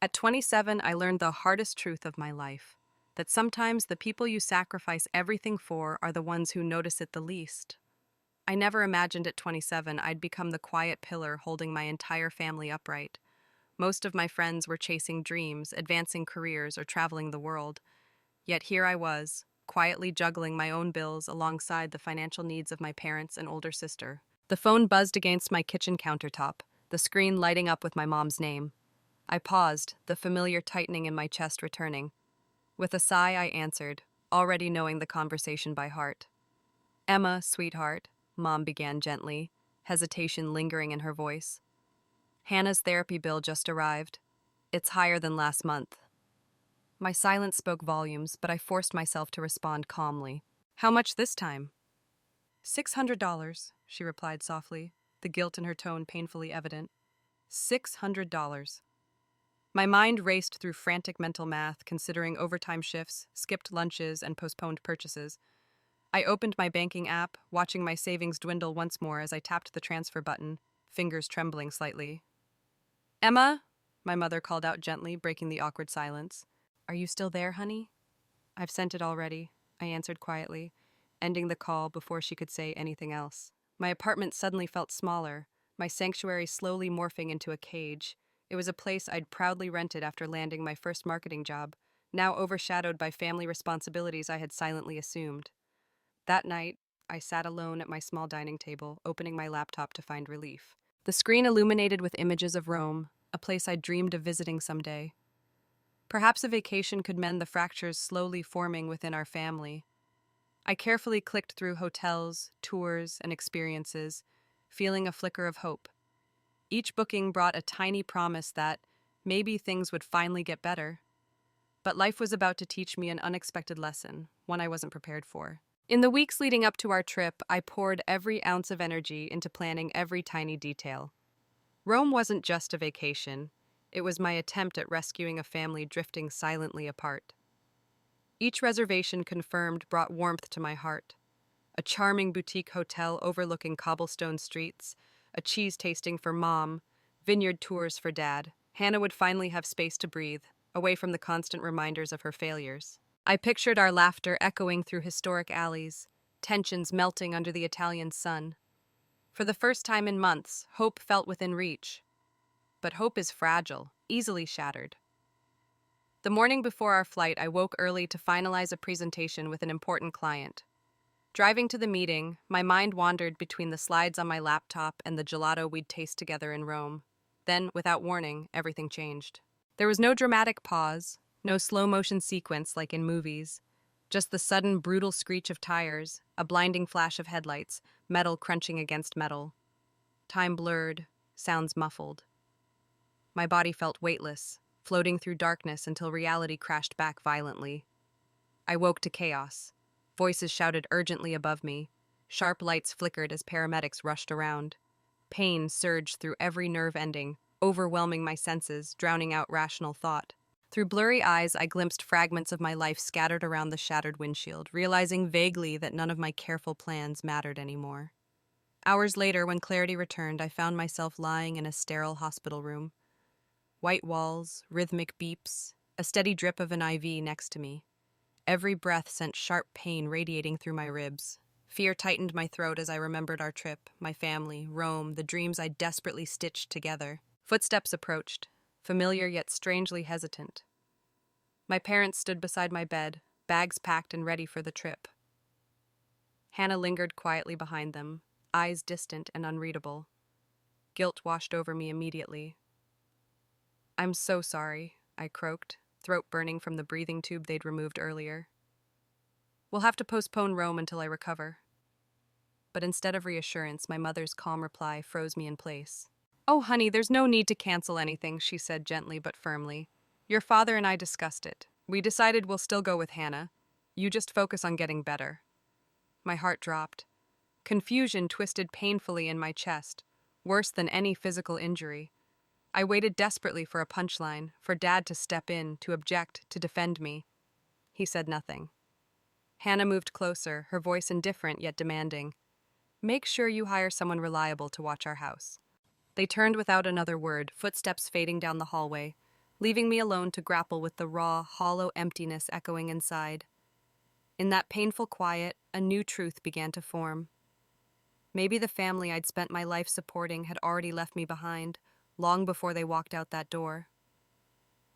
At 27, I learned the hardest truth of my life, that sometimes the people you sacrifice everything for are the ones who notice it the least. I never imagined at 27 I'd become the quiet pillar holding my entire family upright. Most of my friends were chasing dreams, advancing careers, or traveling the world. Yet here I was, quietly juggling my own bills alongside the financial needs of my parents and older sister. The phone buzzed against my kitchen countertop, the screen lighting up with my mom's name. I paused, the familiar tightening in my chest returning. With a sigh, I answered, already knowing the conversation by heart. "Emma, sweetheart," Mom began gently, hesitation lingering in her voice. "Hannah's therapy bill just arrived. It's higher than last month." My silence spoke volumes, but I forced myself to respond calmly. "How much this time?" $600, she replied softly, the guilt in her tone painfully evident. $600. My mind raced through frantic mental math, considering overtime shifts, skipped lunches, and postponed purchases. I opened my banking app, watching my savings dwindle once more as I tapped the transfer button, fingers trembling slightly. "Emma?" My mother called out gently, breaking the awkward silence. "Are you still there, honey?" "I've sent it already," I answered quietly, ending the call before she could say anything else. My apartment suddenly felt smaller, my sanctuary slowly morphing into a cage. It was a place I'd proudly rented after landing my first marketing job, now overshadowed by family responsibilities I had silently assumed. That night, I sat alone at my small dining table, opening my laptop to find relief. The screen illuminated with images of Rome, a place I'd dreamed of visiting someday. Perhaps a vacation could mend the fractures slowly forming within our family. I carefully clicked through hotels, tours, and experiences, feeling a flicker of hope. Each booking brought a tiny promise that maybe things would finally get better. But life was about to teach me an unexpected lesson, one I wasn't prepared for. In the weeks leading up to our trip, I poured every ounce of energy into planning every tiny detail. Rome wasn't just a vacation. It was my attempt at rescuing a family drifting silently apart. Each reservation confirmed brought warmth to my heart. A charming boutique hotel overlooking cobblestone streets, a cheese tasting for Mom, vineyard tours for Dad. Hannah would finally have space to breathe, away from the constant reminders of her failures. I pictured our laughter echoing through historic alleys, tensions melting under the Italian sun. For the first time in months, hope felt within reach. But hope is fragile, easily shattered. The morning before our flight, I woke early to finalize a presentation with an important client. Driving to the meeting, my mind wandered between the slides on my laptop and the gelato we'd taste together in Rome. Then, without warning, everything changed. There was no dramatic pause, no slow-motion sequence like in movies, just the sudden brutal screech of tires, a blinding flash of headlights, metal crunching against metal. Time blurred, sounds muffled. My body felt weightless, floating through darkness until reality crashed back violently. I woke to chaos. Voices shouted urgently above me. Sharp lights flickered as paramedics rushed around. Pain surged through every nerve ending, overwhelming my senses, drowning out rational thought. Through blurry eyes, I glimpsed fragments of my life scattered around the shattered windshield, realizing vaguely that none of my careful plans mattered anymore. Hours later, when clarity returned, I found myself lying in a sterile hospital room. White walls, rhythmic beeps, a steady drip of an IV next to me. Every breath sent sharp pain radiating through my ribs. Fear tightened my throat as I remembered our trip, my family, Rome, the dreams I desperately stitched together. Footsteps approached, familiar yet strangely hesitant. My parents stood beside my bed, bags packed and ready for the trip. Hannah lingered quietly behind them, eyes distant and unreadable. Guilt washed over me immediately. "I'm so sorry," I croaked, throat burning from the breathing tube they'd removed earlier. "We'll have to postpone Rome until I recover." But instead of reassurance, my mother's calm reply froze me in place. "Oh, honey, there's no need to cancel anything," she said gently but firmly. "Your father and I discussed it. We decided we'll still go with Hannah. You just focus on getting better." My heart dropped. Confusion twisted painfully in my chest, worse than any physical injury. I waited desperately for a punchline, for Dad to step in, to object, to defend me. He said nothing. Hannah moved closer, her voice indifferent yet demanding. "Make sure you hire someone reliable to watch our house." They turned without another word, footsteps fading down the hallway. leaving me alone to grapple with the raw, hollow emptiness echoing inside. In that painful quiet, a new truth began to form. Maybe the family I'd spent my life supporting had already left me behind, long before they walked out that door.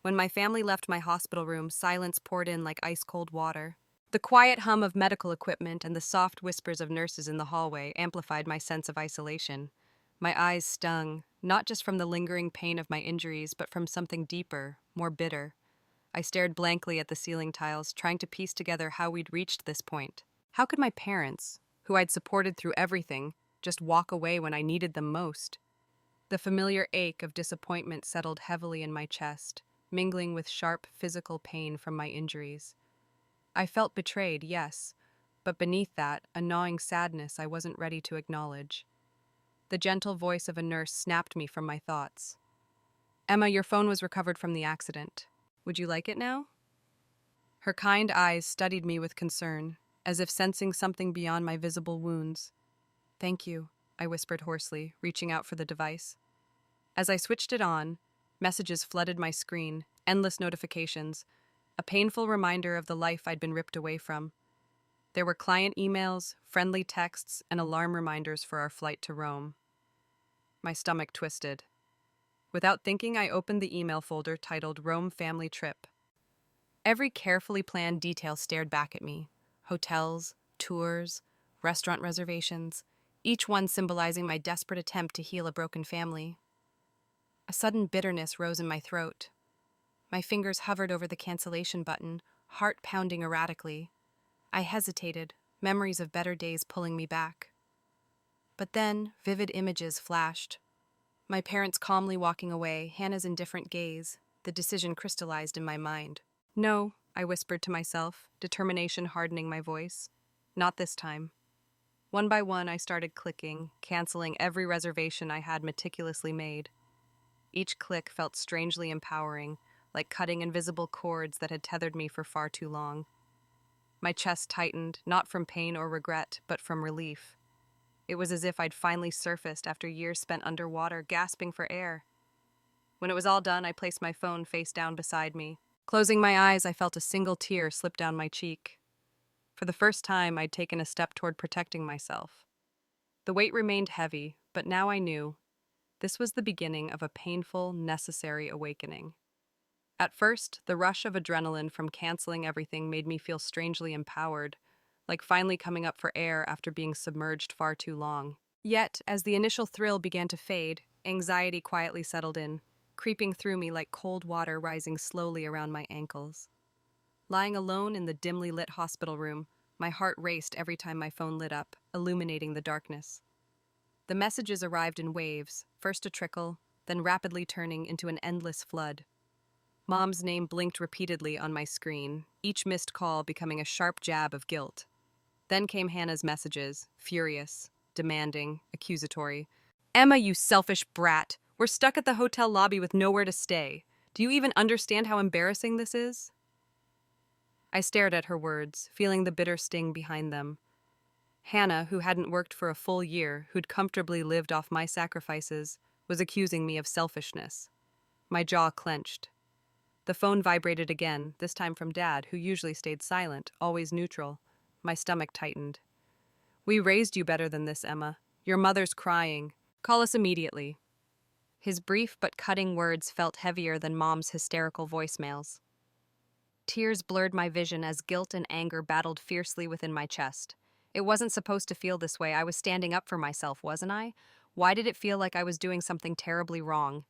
When my family left my hospital room, silence poured in like ice-cold water. The quiet hum of medical equipment and the soft whispers of nurses in the hallway amplified my sense of isolation. My eyes stung, not just from the lingering pain of my injuries, but from something deeper, more bitter. I stared blankly at the ceiling tiles, trying to piece together how we'd reached this point. How could my parents, who I'd supported through everything, just walk away when I needed them most? The familiar ache of disappointment settled heavily in my chest, mingling with sharp physical pain from my injuries. I felt betrayed, yes, but beneath that, a gnawing sadness I wasn't ready to acknowledge. The gentle voice of a nurse snapped me from my thoughts. "Emma, your phone was recovered from the accident. Would you like it now?" Her kind eyes studied me with concern, as if sensing something beyond my visible wounds. "Thank you," I whispered hoarsely, reaching out for the device. As I switched it on, messages flooded my screen, endless notifications, a painful reminder of the life I'd been ripped away from. There were client emails, friendly texts, and alarm reminders for our flight to Rome. My stomach twisted. Without thinking, I opened the email folder titled Rome Family Trip. Every carefully planned detail stared back at me. Hotels, tours, restaurant reservations, each one symbolizing my desperate attempt to heal a broken family. A sudden bitterness rose in my throat. My fingers hovered over the cancellation button, heart pounding erratically. I hesitated, memories of better days pulling me back. But then, vivid images flashed. My parents calmly walking away, Hannah's indifferent gaze. The decision crystallized in my mind. "No," I whispered to myself, determination hardening my voice. "Not this time." One by one, I started clicking, canceling every reservation I had meticulously made. Each click felt strangely empowering, like cutting invisible cords that had tethered me for far too long. My chest tightened, not from pain or regret, but from relief. It was as if I'd finally surfaced after years spent underwater, gasping for air. When it was all done, I placed my phone face down beside me. Closing my eyes, I felt a single tear slip down my cheek. For the first time, I'd taken a step toward protecting myself. The weight remained heavy, but now I knew this was the beginning of a painful, necessary awakening. At first, the rush of adrenaline from canceling everything made me feel strangely empowered, like finally coming up for air after being submerged far too long. Yet, as the initial thrill began to fade, anxiety quietly settled in, creeping through me like cold water rising slowly around my ankles. Lying alone in the dimly lit hospital room, my heart raced every time my phone lit up, illuminating the darkness. The messages arrived in waves, first a trickle, then rapidly turning into an endless flood. Mom's name blinked repeatedly on my screen, each missed call becoming a sharp jab of guilt. Then came Hannah's messages, furious, demanding, accusatory. "Emma, you selfish brat! We're stuck at the hotel lobby with nowhere to stay. Do you even understand how embarrassing this is?" I stared at her words, feeling the bitter sting behind them. Hannah, who hadn't worked for a full year, who'd comfortably lived off my sacrifices, was accusing me of selfishness. My jaw clenched. The phone vibrated again, this time from Dad, who usually stayed silent, always neutral. My stomach tightened. "We raised you better than this, Emma. Your mother's crying. Call us immediately." His brief but cutting words felt heavier than Mom's hysterical voicemails. Tears blurred my vision as guilt and anger battled fiercely within my chest. It wasn't supposed to feel this way. I was standing up for myself, wasn't I? Why did it feel like I was doing something terribly wrong?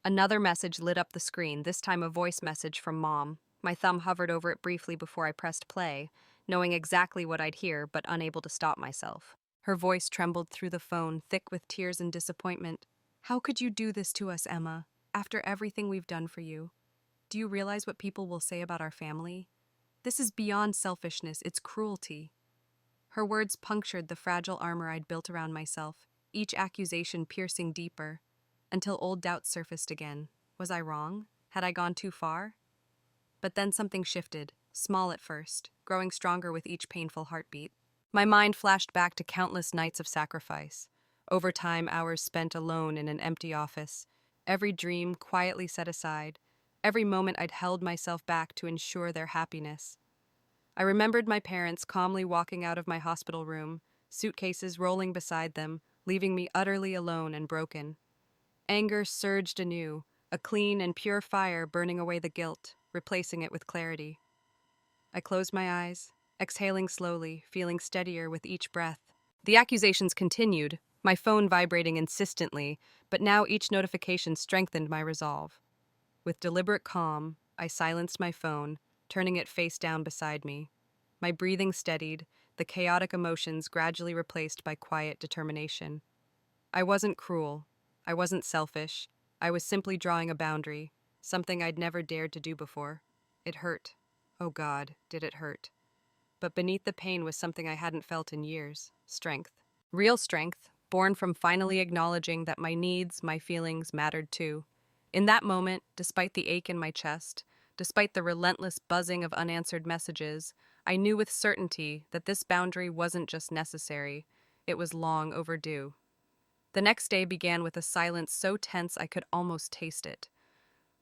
Another message lit up the screen, this time a voice message from Mom. My thumb hovered over it briefly before I pressed play, knowing exactly what I'd hear, but unable to stop myself. Her voice trembled through the phone, thick with tears and disappointment. "How could you do this to us, Emma, after everything we've done for you? Do you realize what people will say about our family? This is beyond selfishness, it's cruelty." Her words punctured the fragile armor I'd built around myself, each accusation piercing deeper, until old doubts surfaced again. Was I wrong? Had I gone too far? But then something shifted, small at first, growing stronger with each painful heartbeat. My mind flashed back to countless nights of sacrifice, overtime hours spent alone in an empty office, every dream quietly set aside, Every moment I'd held myself back to ensure their happiness. I remembered my parents calmly walking out of my hospital room, suitcases rolling beside them, leaving me utterly alone and broken. Anger surged anew, a clean and pure fire burning away the guilt, replacing it with clarity. I closed my eyes, exhaling slowly, feeling steadier with each breath. The accusations continued, my phone vibrating insistently, but now each notification strengthened my resolve. With deliberate calm, I silenced my phone, turning it face down beside me. My breathing steadied, the chaotic emotions gradually replaced by quiet determination. I wasn't cruel. I wasn't selfish. I was simply drawing a boundary, something I'd never dared to do before. It hurt. Oh God, did it hurt. But beneath the pain was something I hadn't felt in years: strength. Real strength, born from finally acknowledging that my needs, my feelings mattered too. In that moment, despite the ache in my chest, despite the relentless buzzing of unanswered messages, I knew with certainty that this boundary wasn't just necessary, it was long overdue. The next day began with a silence so tense I could almost taste it.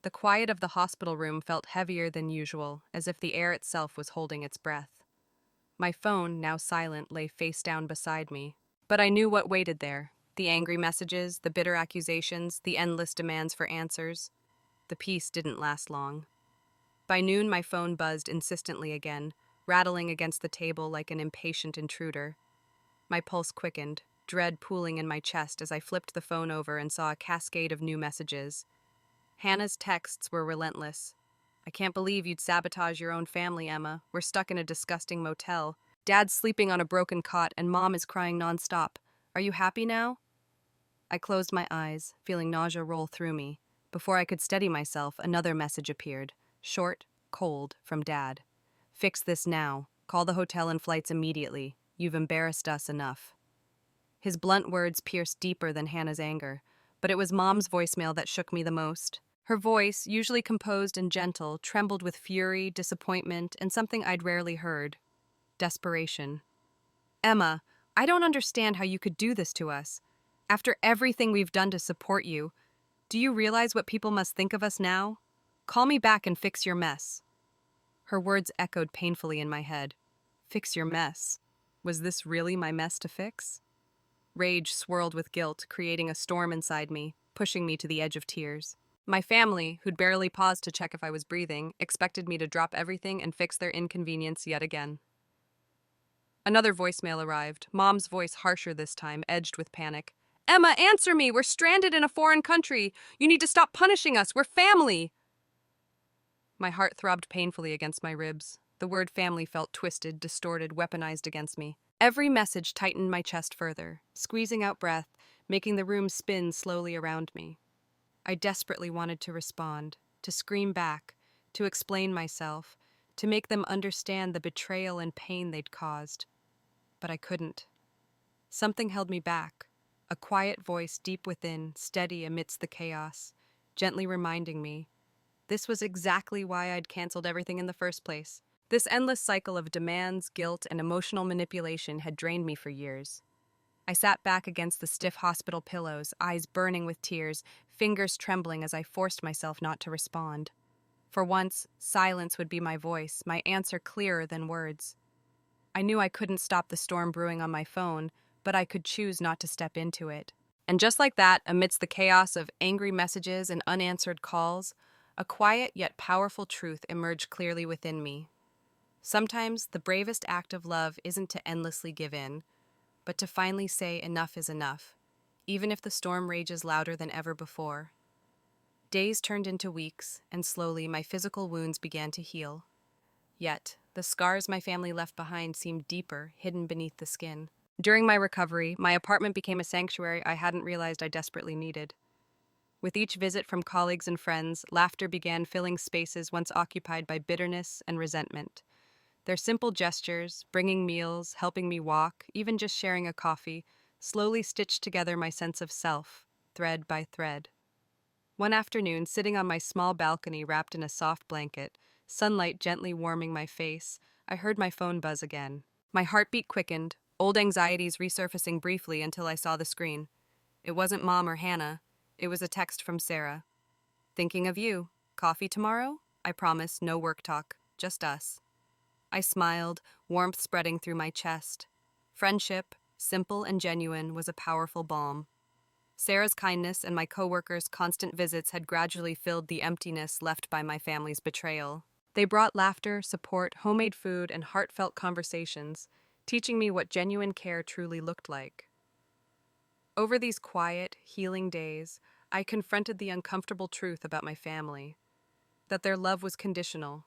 The quiet of the hospital room felt heavier than usual, as if the air itself was holding its breath. My phone, now silent, lay face down beside me. But I knew what waited there: the angry messages, the bitter accusations, the endless demands for answers. The peace didn't last long. By noon, my phone buzzed insistently again, rattling against the table like an impatient intruder. My pulse quickened, dread pooling in my chest as I flipped the phone over and saw a cascade of new messages. Hannah's texts were relentless. "I can't believe you'd sabotage your own family, Emma. We're stuck in a disgusting motel. Dad's sleeping on a broken cot and Mom is crying nonstop. Are you happy now?" I closed my eyes, feeling nausea roll through me. Before I could steady myself, another message appeared. Short, cold, from Dad. "Fix this now. Call the hotel and flights immediately. You've embarrassed us enough." His blunt words pierced deeper than Hannah's anger, but it was Mom's voicemail that shook me the most. Her voice, usually composed and gentle, trembled with fury, disappointment, and something I'd rarely heard: desperation. "Emma, I don't understand how you could do this to us. After everything we've done to support you, do you realize what people must think of us now? Call me back and fix your mess." Her words echoed painfully in my head. Fix your mess. Was this really my mess to fix? Rage swirled with guilt, creating a storm inside me, pushing me to the edge of tears. My family, who'd barely paused to check if I was breathing, expected me to drop everything and fix their inconvenience yet again. Another voicemail arrived, Mom's voice harsher this time, edged with panic. "Emma, answer me! We're stranded in a foreign country! You need to stop punishing us! We're family!" My heart throbbed painfully against my ribs. The word family felt twisted, distorted, weaponized against me. Every message tightened my chest further, squeezing out breath, making the room spin slowly around me. I desperately wanted to respond, to scream back, to explain myself, to make them understand the betrayal and pain they'd caused. But I couldn't. Something held me back, a quiet voice deep within, steady amidst the chaos, gently reminding me this was exactly why I'd canceled everything in the first place. This endless cycle of demands, guilt, and emotional manipulation had drained me for years. I sat back against the stiff hospital pillows, eyes burning with tears, fingers trembling as I forced myself not to respond. For once, silence would be my voice, my answer clearer than words. I knew I couldn't stop the storm brewing on my phone, but I could choose not to step into it. And just like that, amidst the chaos of angry messages and unanswered calls, a quiet yet powerful truth emerged clearly within me. Sometimes the bravest act of love isn't to endlessly give in, but to finally say enough is enough, even if the storm rages louder than ever before. Days turned into weeks, and slowly my physical wounds began to heal. Yet, the scars my family left behind seemed deeper, hidden beneath the skin. During my recovery, my apartment became a sanctuary I hadn't realized I desperately needed. With each visit from colleagues and friends, laughter began filling spaces once occupied by bitterness and resentment. Their simple gestures, bringing meals, helping me walk, even just sharing a coffee, slowly stitched together my sense of self, thread by thread. One afternoon, sitting on my small balcony wrapped in a soft blanket, sunlight gently warming my face, I heard my phone buzz again. My heartbeat quickened, old anxieties resurfacing briefly until I saw the screen. It wasn't Mom or Hannah. It was a text from Sarah. "Thinking of you. Coffee tomorrow? I promise, no work talk, just us. I smiled, warmth spreading through my chest. Friendship, simple and genuine, was a powerful balm. Sarah's kindness and my coworkers' constant visits had gradually filled the emptiness left by my family's betrayal. They brought laughter, support, homemade food, and heartfelt conversations, teaching me what genuine care truly looked like. Over these quiet, healing days, I confronted the uncomfortable truth about my family, that their love was conditional,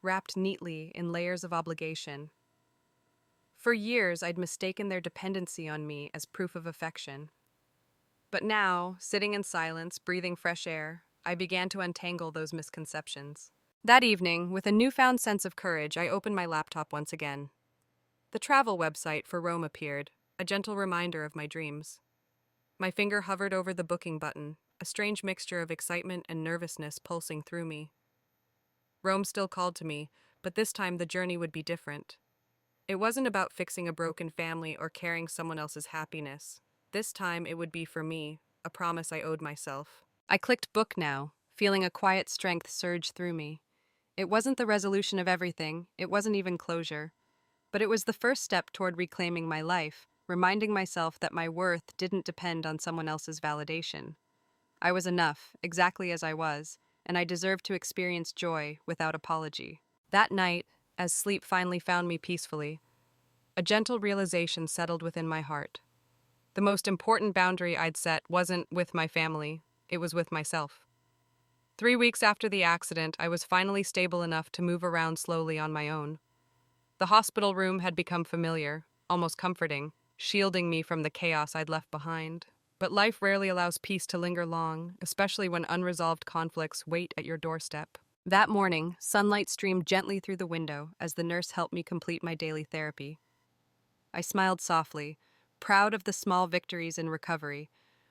wrapped neatly in layers of obligation. For years, I'd mistaken their dependency on me as proof of affection. But now, sitting in silence, breathing fresh air, I began to untangle those misconceptions. That evening, with a newfound sense of courage, I opened my laptop once again. The travel website for Rome appeared, a gentle reminder of my dreams. My finger hovered over the booking button, a strange mixture of excitement and nervousness pulsing through me. Rome still called to me, but this time the journey would be different. It wasn't about fixing a broken family or carrying someone else's happiness. This time it would be for me, a promise I owed myself. I clicked book now, feeling a quiet strength surge through me. It wasn't the resolution of everything, it wasn't even closure. But it was the first step toward reclaiming my life, reminding myself that my worth didn't depend on someone else's validation. I was enough, exactly as I was, and I deserved to experience joy without apology. That night, as sleep finally found me peacefully, a gentle realization settled within my heart. The most important boundary I'd set wasn't with my family, it was with myself. 3 weeks after the accident, I was finally stable enough to move around slowly on my own. The hospital room had become familiar, almost comforting, shielding me from the chaos I'd left behind. But life rarely allows peace to linger long, especially when unresolved conflicts wait at your doorstep. That morning, sunlight streamed gently through the window as the nurse helped me complete my daily therapy. I smiled softly, proud of the small victories in recovery,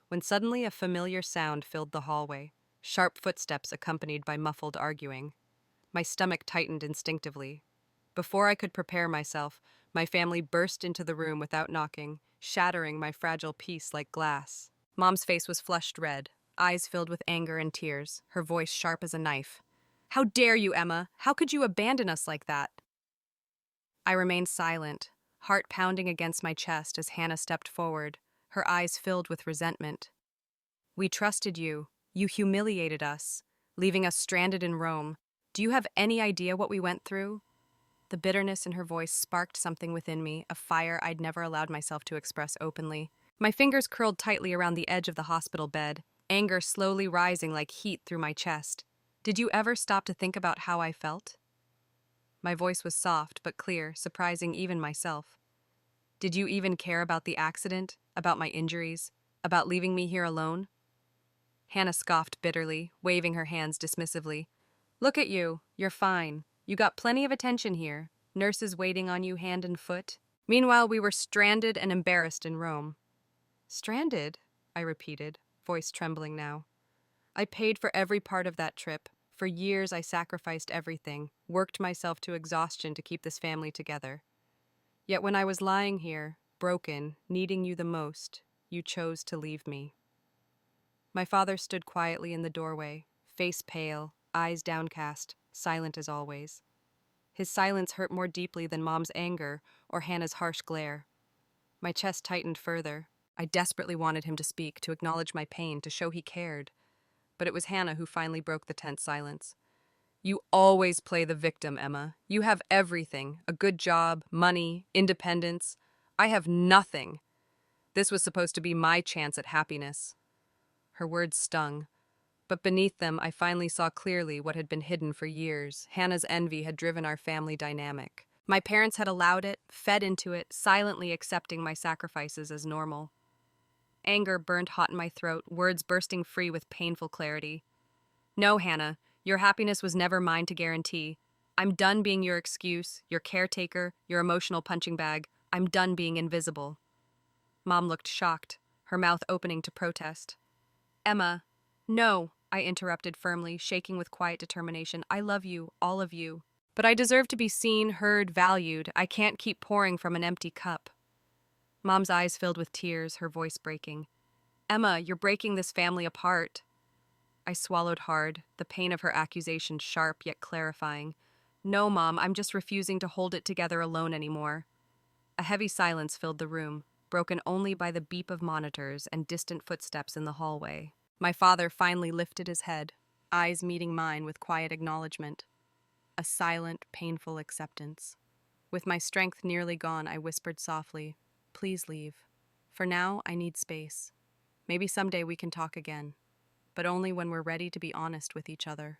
when suddenly a familiar sound filled the hallway, sharp footsteps accompanied by muffled arguing. My stomach tightened instinctively. Before I could prepare myself, my family burst into the room without knocking, shattering my fragile peace like glass. Mom's face was flushed red, eyes filled with anger and tears, her voice sharp as a knife. "How dare you, Emma? How could you abandon us like that?" I remained silent, heart pounding against my chest as Hannah stepped forward, her eyes filled with resentment. "We trusted you. You humiliated us, leaving us stranded in Rome. Do you have any idea what we went through?" The bitterness in her voice sparked something within me, a fire I'd never allowed myself to express openly. My fingers curled tightly around the edge of the hospital bed, anger slowly rising like heat through my chest. "Did you ever stop to think about how I felt?" My voice was soft but clear, surprising even myself. "Did you even care about the accident, about my injuries, about leaving me here alone?" Hannah scoffed bitterly, waving her hands dismissively. "Look at you. You're fine. You got plenty of attention here. Nurses waiting on you hand and foot." Meanwhile, we were stranded and embarrassed in Rome. "Stranded?" I repeated, voice trembling now. "I paid for every part of that trip. For years, I sacrificed everything, worked myself to exhaustion to keep this family together. Yet when I was lying here, broken, needing you the most, you chose to leave me." My father stood quietly in the doorway, face pale, eyes downcast, silent as always. His silence hurt more deeply than Mom's anger or Hannah's harsh glare. My chest tightened further. I desperately wanted him to speak, to acknowledge my pain, to show he cared. But it was Hannah who finally broke the tense silence. "You always play the victim, Emma. You have everything, a good job, money, independence. I have nothing. This was supposed to be my chance at happiness." Her words stung, but beneath them I finally saw clearly what had been hidden for years. Hannah's envy had driven our family dynamic. My parents had allowed it, fed into it, silently accepting my sacrifices as normal. Anger burned hot in my throat, words bursting free with painful clarity. "No, Hannah, your happiness was never mine to guarantee. I'm done being your excuse, your caretaker, your emotional punching bag. I'm done being invisible." Mom looked shocked, her mouth opening to protest. "Emma, no," I interrupted firmly, shaking with quiet determination. "I love you, all of you. But I deserve to be seen, heard, valued. I can't keep pouring from an empty cup." Mom's eyes filled with tears, her voice breaking. "Emma, you're breaking this family apart." I swallowed hard, the pain of her accusation sharp yet clarifying. No, Mom, I'm just refusing to hold it together alone anymore. A heavy silence filled the room, broken only by the beep of monitors and distant footsteps in the hallway. My father finally lifted his head, eyes meeting mine with quiet acknowledgement. A silent, painful acceptance. With my strength nearly gone, I whispered softly, "Please leave. For now, I need space. Maybe someday we can talk again, but only when we're ready to be honest with each other."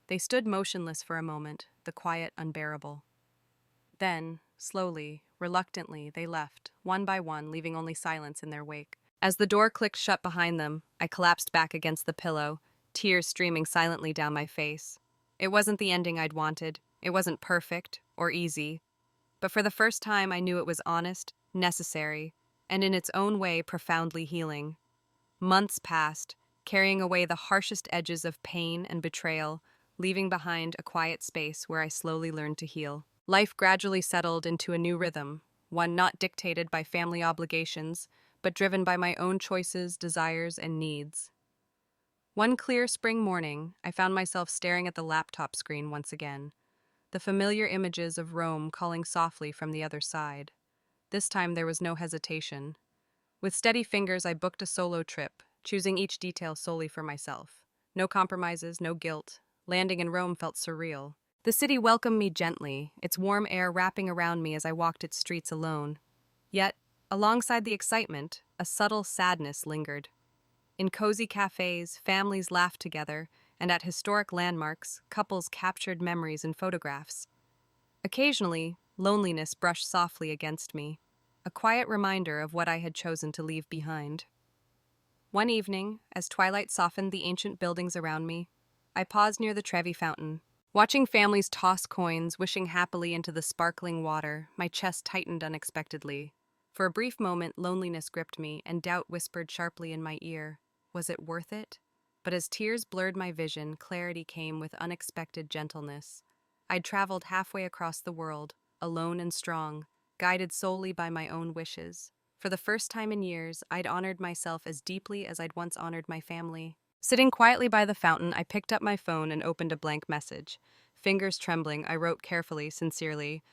They stood motionless for a moment, the quiet unbearable. Then, slowly, reluctantly, they left, one by one, leaving only silence in their wake. As the door clicked shut behind them, I collapsed back against the pillow, tears streaming silently down my face. It wasn't the ending I'd wanted. It wasn't perfect or easy. But for the first time, I knew it was honest, necessary, and in its own way profoundly healing. Months passed, carrying away the harshest edges of pain and betrayal, leaving behind a quiet space where I slowly learned to heal. Life gradually settled into a new rhythm, one not dictated by family obligations, but driven by my own choices, desires, and needs. One clear spring morning, I found myself staring at the laptop screen once again, the familiar images of Rome calling softly from the other side. This time there was no hesitation. With steady fingers, I booked a solo trip, choosing each detail solely for myself. No compromises, no guilt. Landing in Rome felt surreal. The city welcomed me gently, its warm air wrapping around me as I walked its streets alone. Yet, alongside the excitement, a subtle sadness lingered. In cozy cafes, families laughed together, and at historic landmarks, couples captured memories and photographs. Occasionally, loneliness brushed softly against me, a quiet reminder of what I had chosen to leave behind. One evening, as twilight softened the ancient buildings around me, I paused near the Trevi fountain. Watching families toss coins, wishing happily into the sparkling water, my chest tightened unexpectedly. For a brief moment, loneliness gripped me, and doubt whispered sharply in my ear, was it worth it? But as tears blurred my vision, clarity came with unexpected gentleness. I'd traveled halfway across the world, alone and strong, guided solely by my own wishes. For the first time in years, I'd honored myself as deeply as I'd once honored my family. Sitting quietly by the fountain, I picked up my phone and opened a blank message. Fingers trembling, I wrote carefully, sincerely,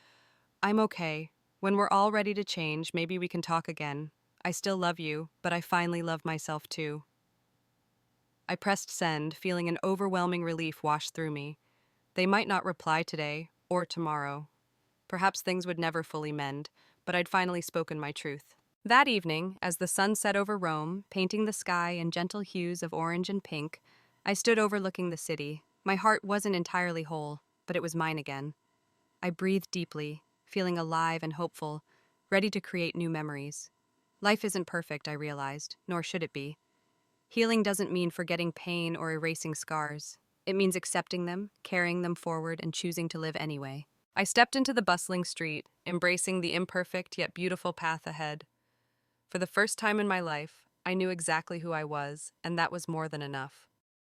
"I'm okay. When we're all ready to change, maybe we can talk again. I still love you, but I finally love myself too." I pressed send, feeling an overwhelming relief wash through me. They might not reply today, or tomorrow. Perhaps things would never fully mend, but I'd finally spoken my truth. That evening, as the sun set over Rome, painting the sky in gentle hues of orange and pink, I stood overlooking the city. My heart wasn't entirely whole, but it was mine again. I breathed deeply, feeling alive and hopeful, ready to create new memories. Life isn't perfect, I realized, nor should it be. Healing doesn't mean forgetting pain or erasing scars. It means accepting them, carrying them forward, and choosing to live anyway. I stepped into the bustling street, embracing the imperfect yet beautiful path ahead. For the first time in my life, I knew exactly who I was, and that was more than enough.